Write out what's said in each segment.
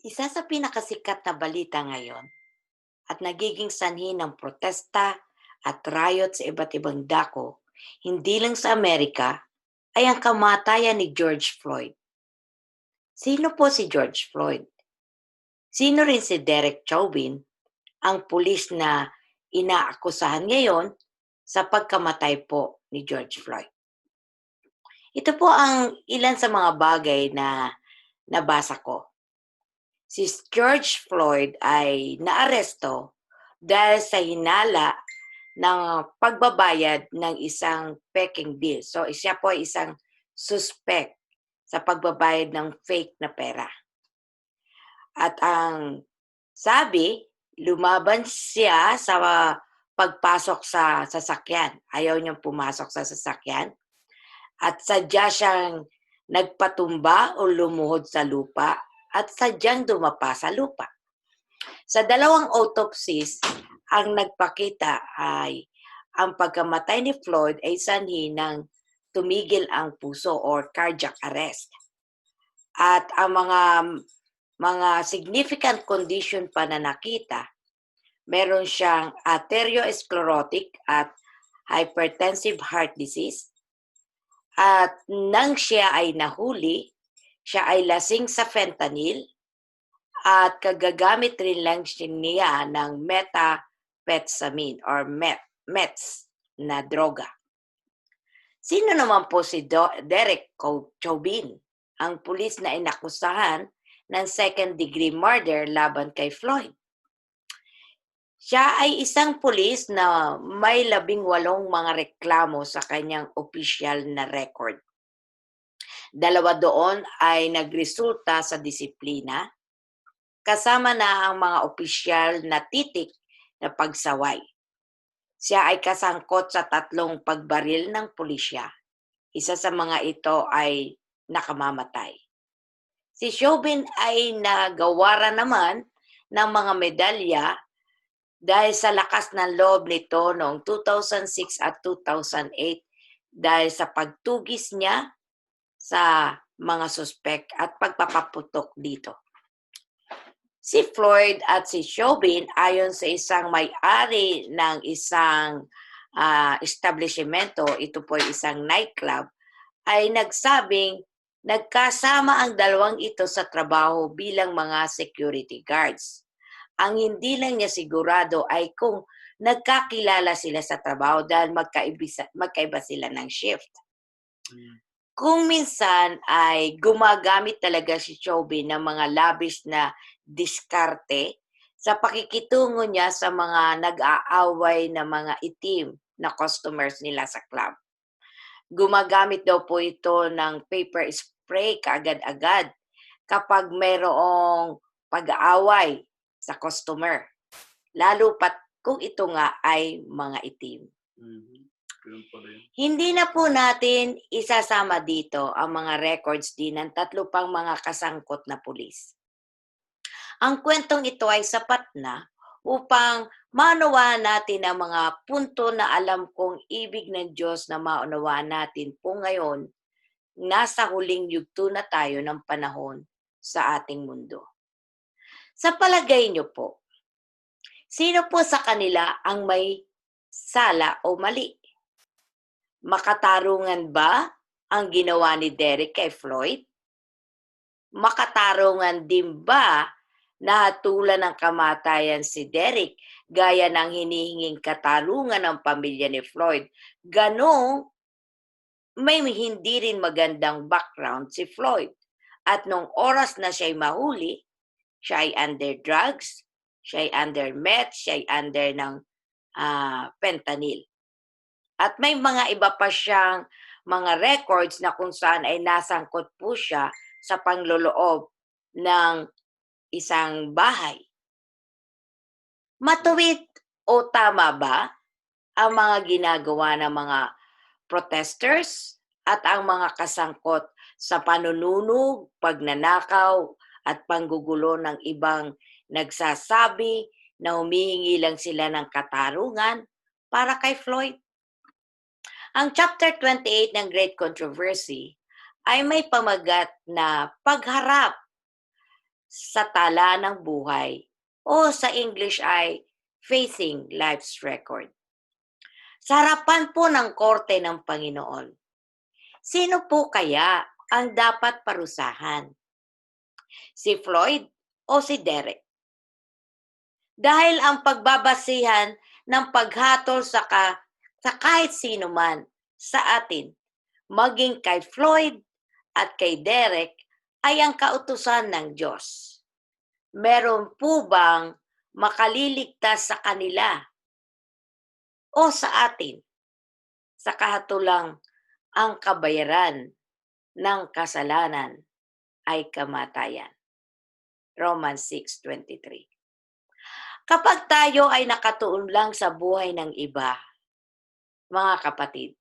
Isa sa pinakasikat na balita ngayon at nagiging sanhi ng protesta at riot sa iba't ibang dako, hindi lang sa Amerika, ay ang kamatayan ni George Floyd. Sino po si George Floyd? Sino rin si Derek Chauvin, ang pulis na inaakusahan ngayon sa pagkamatay po ni George Floyd? Ito po ang ilan sa mga bagay na nabasa ko. Si George Floyd ay naaresto dahil sa hinala ng pagbabayad ng isang peking bill. So, siya po ay isang suspect sa pagbabayad ng fake na pera. At ang sabi, lumaban siya sa pagpasok sa sasakyan. Ayaw niyang pumasok sa sasakyan. At sadya siyang nagpatumba o lumuhod sa lupa at sadyang dumapa sa lupa. Sa dalawang autopsies, ang nagpakita ay ang pagkamatay ni Floyd ay sanhi ng tumigil ang puso or cardiac arrest. At ang mga significant condition pa na nakita, meron siyang arteriosclerotic at hypertensive heart disease. At nang siya ay nahuli, siya ay lasing sa fentanyl at kagagamit rin lang niya ng methamphetamine or meths na droga. Sino naman po si Derek Chauvin, ang pulis na inakusahan ng second-degree murder laban kay Floyd? Siya ay isang pulis na may 18 mga reklamo sa kanyang opisyal na record. 2 doon ay nagresulta sa disiplina, kasama na ang mga opisyal na titik na pagsaway. Siya ay kasangkot sa 3 pagbaril ng pulisya. Isa sa mga ito ay nakamamatay. Si Chauvin ay nagawaran naman ng mga medalya dahil sa lakas ng loob nito noong 2006 at 2008 dahil sa pagtugis niya sa mga suspek at pagpapaputok dito. Si Floyd at si Chauvin, ayon sa isang may-ari ng isang establishmento, ito po ay isang nightclub, ay nagsabing nagkasama ang dalawang ito sa trabaho bilang mga security guards. Ang hindi lang niya sigurado ay kung nagkakilala sila sa trabaho dahil magkaiba sila ng shift. Kung minsan ay gumagamit talaga si Chauvin ng mga labis na diskarte sa pakikitungo niya sa mga nag-aaway na mga itim na customers nila sa club. Gumagamit daw po ito ng paper spray kaagad-agad kapag mayroong pag-aaway sa customer. Lalo pat kung ito nga ay mga itim. Hindi na po natin isasama dito ang mga records din ng 3 pang mga kasangkot na pulis. Ang kwentong ito ay sapat na upang maunawaan natin ang mga punto na alam kong ibig ng Diyos na maunawaan natin po ngayon. Nasa huling yugto na tayo ng panahon sa ating mundo. Sa palagay niyo po, sino po sa kanila ang may sala o mali? Makatarungan ba ang ginawa ni Derek kay Floyd? Makatarungan din ba na hatulan ng kamatayan si Derek gaya ng hinihinging katarungan ng pamilya ni Floyd? Ganong may hindi rin magandang background si Floyd. At nung oras na siya'y mahuli, siya ay under drugs, siya ay under meth, siya ay under ng fentanyl. At may mga iba pa siyang mga records na kung saan ay nasangkot po siya sa pangloloob ng isang bahay. Matuwid o tama ba ang mga ginagawa ng mga protesters at ang mga kasangkot sa panununog, pagnanakaw at panggugulo ng ibang nagsasabi na humihingi lang sila ng katarungan para kay Floyd? Ang chapter 28 ng Great Controversy ay may pamagat na pagharap sa tala ng buhay o sa English ay facing life's record. Sa harapan po ng korte ng Panginoon, sino po kaya ang dapat parusahan? Si Floyd o si Derek? Dahil ang pagbabasihan ng paghatol sa kahit sino man sa atin, maging kay Floyd at kay Derek, ay ang kautusan ng Diyos. Meron po bang makaliligtas sa kanila o sa atin sa kahatulang ang kabayaran ng kasalanan ay kamatayan? Romans 6:23. Kapag tayo ay nakatuon lang sa buhay ng iba, mga kapatid,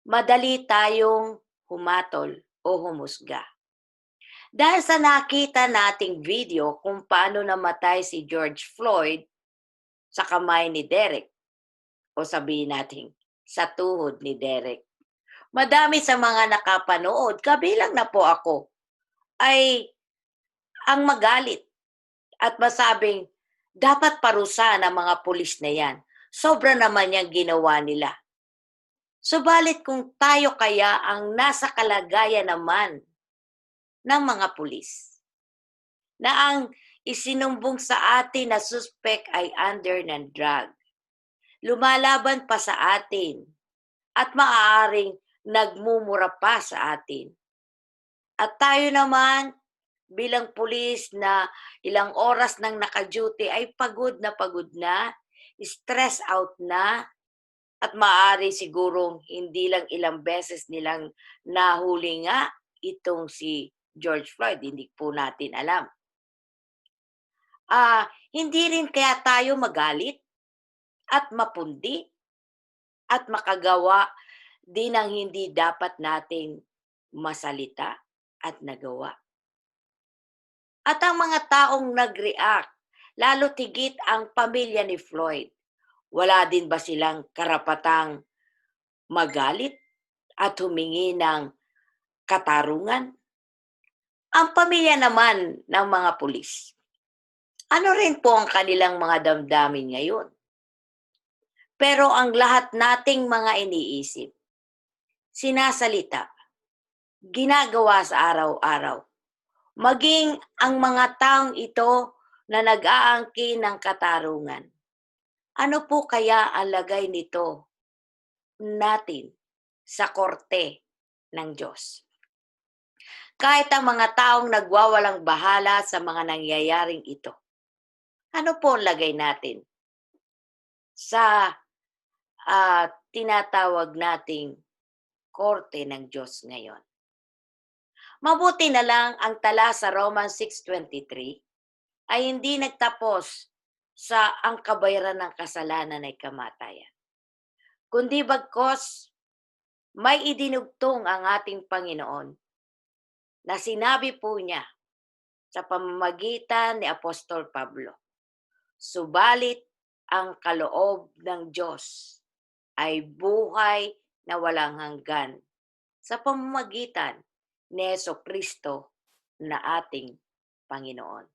madali tayong humatol o humusga. Dahil sa nakita nating video kung paano namatay si George Floyd sa kamay ni Derek, o sabihin natin sa tuhod ni Derek. Madami sa mga nakapanood, kabilang na po ako, ay ang magalit at masabing dapat parusahan ang mga pulis na yan. Sobra naman yung ginawa nila. Subalit kung tayo kaya ang nasa kalagayan naman ng mga pulis, na ang isinumbong sa atin na suspect ay under ng drug, lumalaban pa sa atin at maaaring nagmumura pa sa atin. At tayo naman bilang pulis na ilang oras nang naka-duty ay pagod na, stress out na, at maaari sigurong hindi lang ilang beses nilang nahuli nga itong si George Floyd, hindi po natin alam. Hindi rin kaya tayo magalit at mapundi at makagawa din ang hindi dapat nating masalita at nagawa. At ang mga taong nag-react, lalo tigit ang pamilya ni Floyd, wala din ba silang karapatang magalit at humingi ng katarungan? Ang pamilya naman ng mga pulis, ano rin po ang kanilang mga damdamin ngayon? Pero ang lahat nating mga iniisip, sinasalita, ginagawa sa araw-araw, maging ang mga taong ito na nag-aangkin ng katarungan, ano po kaya ang lagay nito natin sa korte ng Diyos? Kahit ang mga taong nagwawalang bahala sa mga nangyayaring ito, ano po ang lagay natin sa tinatawag nating korte ng Diyos ngayon? Mabuti na lang ang tala sa Romans 6:23 ay hindi nagtapos sa ang kabayaran ng kasalanan ay kamatayan, kundi bagkos may idinugtong ang ating Panginoon na sinabi po niya sa pamamagitan ni Apostol Pablo, subalit ang kaloob ng Diyos ay buhay na walang hanggan sa pamamagitan ni Jesucristo na ating Panginoon.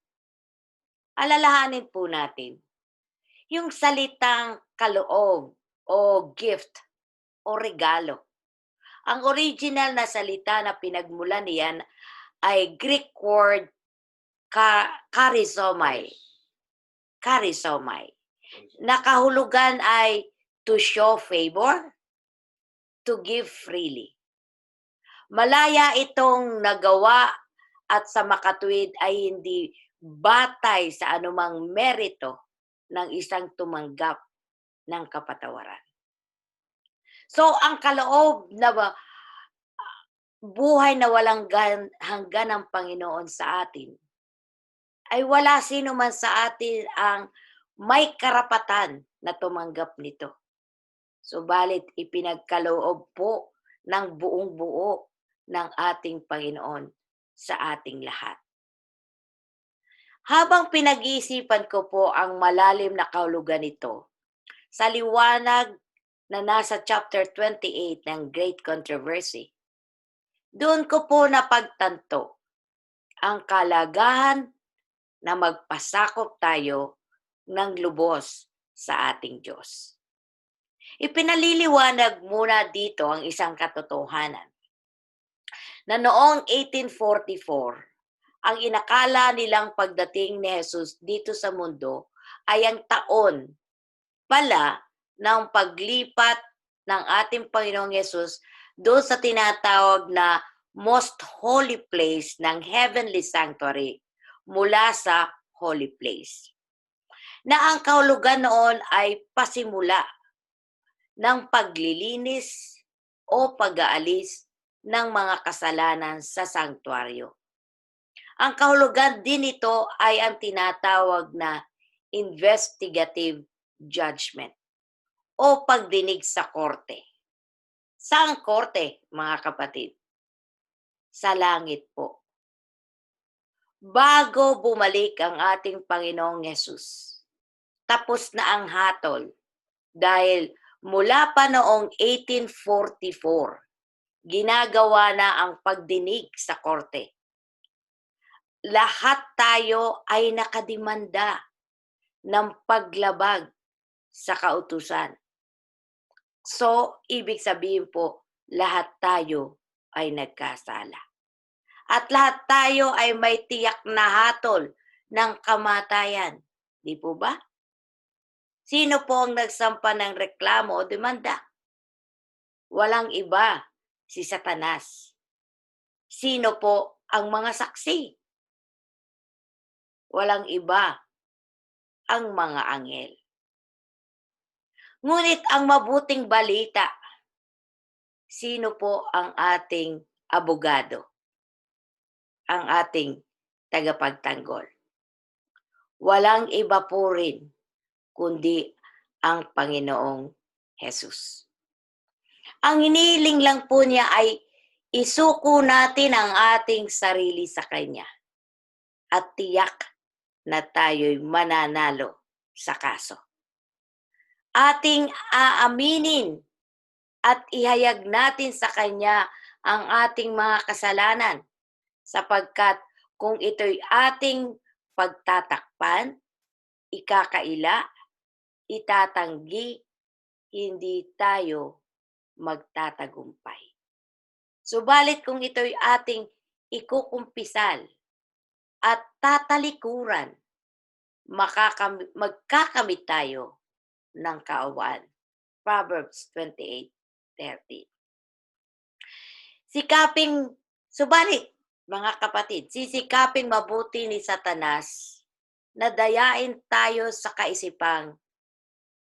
Alalahanin po natin, yung salitang kaloob o gift o regalo. Ang original na salita na pinagmulan niyan ay Greek word charizomai. Charizomai. Nakahulugan ay to show favor, to give freely. Malaya itong nagawa at sa makatuwid ay hindi batay sa anumang merito ng isang tumanggap ng kapatawaran. So, ang kaloob na buhay na walang hanggan ng Panginoon sa atin, ay wala sino man sa atin ang may karapatan na tumanggap nito. Subalit ipinagkaloob po ng buong buo ng ating Panginoon sa ating lahat. Habang pinag-iisipan ko po ang malalim na kahulugan nito, sa liwanag na nasa chapter 28 ng Great Controversy, doon ko po napagtanto ang kalagahan na magpasakop tayo ng lubos sa ating Diyos. Ipinaliliwanag muna dito ang isang katotohanan na noong 1844, ang inakala nilang pagdating ni Jesus dito sa mundo ay ang taon pala ng paglipat ng ating Panginoong Jesus doon sa tinatawag na most holy place ng heavenly sanctuary mula sa holy place. Na ang kahulugan noon ay pasimula ng paglilinis o pag-aalis ng mga kasalanan sa sanktuaryo. Ang kahulugan din nito ay ang tinatawag na investigative judgment o pagdinig sa korte. Saan korte, mga kapatid? Sa langit po. Bago bumalik ang ating Panginoong Hesus, tapos na ang hatol dahil mula pa noong 1844, ginagawa na ang pagdinig sa korte. Lahat tayo ay nakadimanda ng paglabag sa kautusan. So, ibig sabihin po, lahat tayo ay nagkasala. At lahat tayo ay may tiyak na hatol ng kamatayan. Di po ba? Sino po ang nagsampa ng reklamo o demanda? Walang iba, si Satanas. Sino po ang mga saksi? Walang iba, ang mga anghel. Ngunit ang mabuting balita, sino po ang ating abogado? Ang ating tagapagtanggol. Walang iba po rin kundi ang Panginoong Hesus. Ang hinihiling lang po niya ay isuko natin ang ating sarili sa Kanya at tiyak na tayo'y mananalo sa kaso. Ating aaminin at ihayag natin sa Kanya ang ating mga kasalanan sapagkat kung ito'y ating pagtatakpan, ikakaila, itatanggi, hindi tayo magtatagumpay. Subalit kung ito'y ating ikukumpisal at tatalikuran, magkakamit tayo ng kaawaan. Proverbs 28:30. Subalit, mga kapatid, sisikaping mabuti ni Satanas na dayain tayo sa kaisipang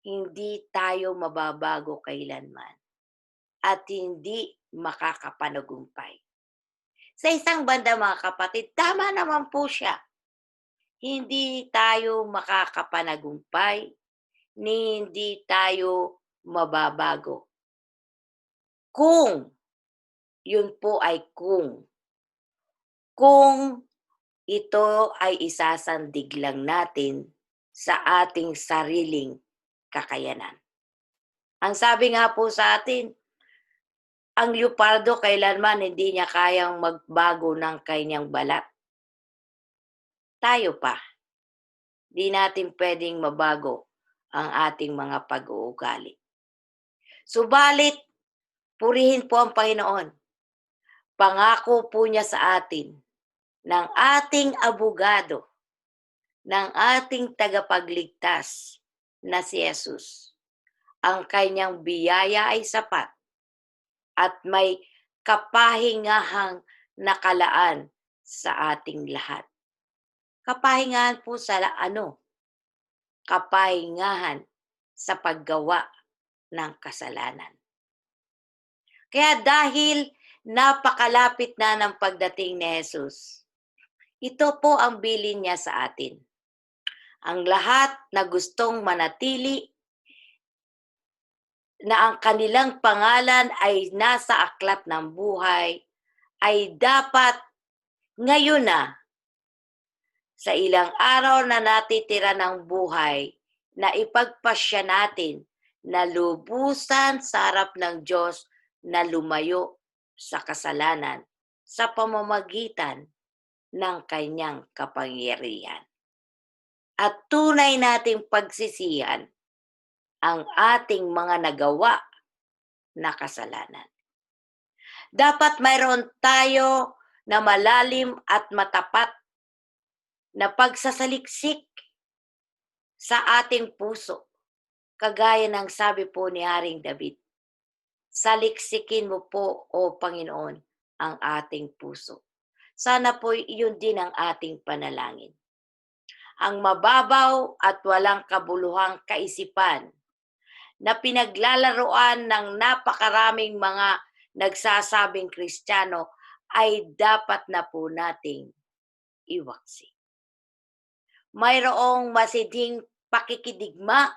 hindi tayo mababago kailanman at hindi makakapanagumpay. Sa isang banda, mga kapatid, tama naman po siya. Hindi tayo makakapanagumpay, ni hindi tayo mababago. Kung, yun po ay kung ito ay isasandig lang natin sa ating sariling kakayanan. Ang sabi nga po sa atin, ang leopardo kailanman hindi niya kayang magbago ng kanyang balat. Tayo pa, di natin pwedeng mabago ang ating mga pag-uugali. Subalit, purihin po ang Panginoon. Pangako po niya sa atin ng ating abogado, ng ating tagapagligtas na si Jesus. Ang kanyang biyaya ay sapat at may kapahingahang nakalaan sa ating lahat. Kapahingahan po sa ano? Kapahingahan sa paggawa ng kasalanan. Kaya dahil napakalapit na ng pagdating ni Jesus, ito po ang bilin niya sa atin. Ang lahat na gustong manatili na ang kanilang pangalan ay nasa aklat ng buhay ay dapat ngayon na sa ilang araw na natitira ng buhay na ipagpasya natin na lubusan sa harap ng Diyos na lumayo sa kasalanan sa pamamagitan ng kanyang kapangyarihan. at tunay nating pagsisihan ang ating mga nagawa na kasalanan. Dapat mayroon tayo na malalim at matapat na pagsasaliksik sa ating puso. Kagaya ng sabi po ni Haring David, saliksikin mo po, O Panginoon, ang ating puso. Sana po iyon din ang ating panalangin. Ang mababaw at walang kabuluhang kaisipan na pinaglalaroan ng napakaraming mga nagsasabing Kristiyano ay dapat na po nating iwaksi. Mayroong masidhing pakikidigma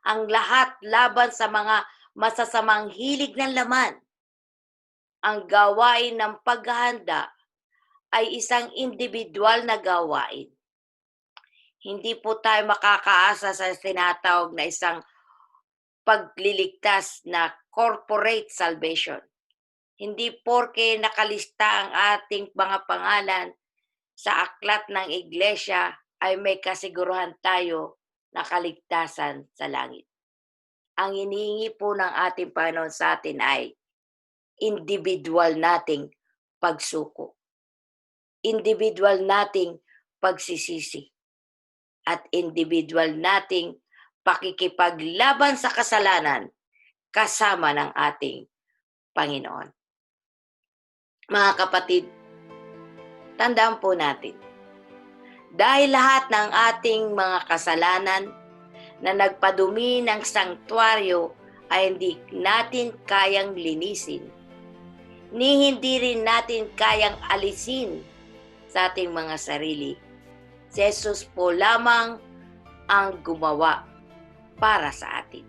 ang lahat laban sa mga masasamang hilig ng laman. Ang gawain ng paghahanda ay isang individual na gawain. Hindi po tayo makakaasa sa tinatawag na isang pagliligtas na corporate salvation. Hindi porke nakalista ang ating mga pangalan sa aklat ng iglesia ay may kasiguruhan tayo na kaligtasan sa langit. Ang hinihingi po ng ating Panginoon sa atin ay individual nating pagsuko, individual nating pagsisisi, at individual nating pakikipaglaban sa kasalanan kasama ng ating Panginoon. Mga kapatid, tandaan po natin, dahil lahat ng ating mga kasalanan na nagpadumi ng sanktuaryo ay hindi natin kayang linisin, ni hindi rin natin kayang alisin sa ating mga sarili. Si Jesus po lamang ang gumawa para sa atin.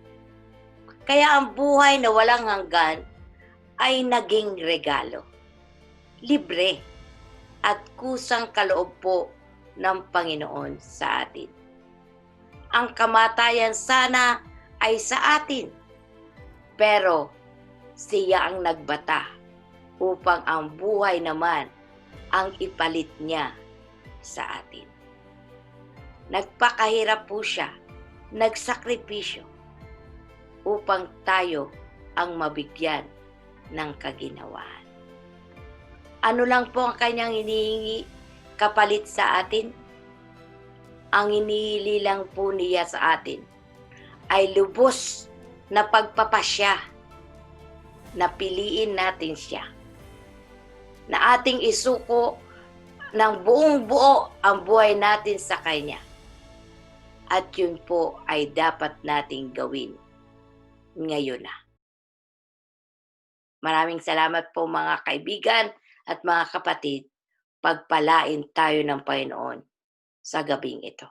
Kaya ang buhay na walang hanggan ay naging regalo, libre at kusang kaloob po ng Panginoon sa atin. Ang kamatayan sana ay sa atin, pero siya ang nagbata upang ang buhay naman ang ipalit niya sa atin. Nagpakahirap po siya, nagsakripisyo upang tayo ang mabigyan ng kaginhawaan. Ano lang po ang kanyang hinihingi kapalit sa atin? Ang hinihili lang po niya sa atin ay lubos na pagpapasya na piliin natin siya, na ating isuko ng buong buo ang buhay natin sa Kanya. At yun po ay dapat nating gawin ngayon na. Maraming salamat po mga kaibigan at mga kapatid. Pagpalain tayo ng Panginoon sa gabing ito.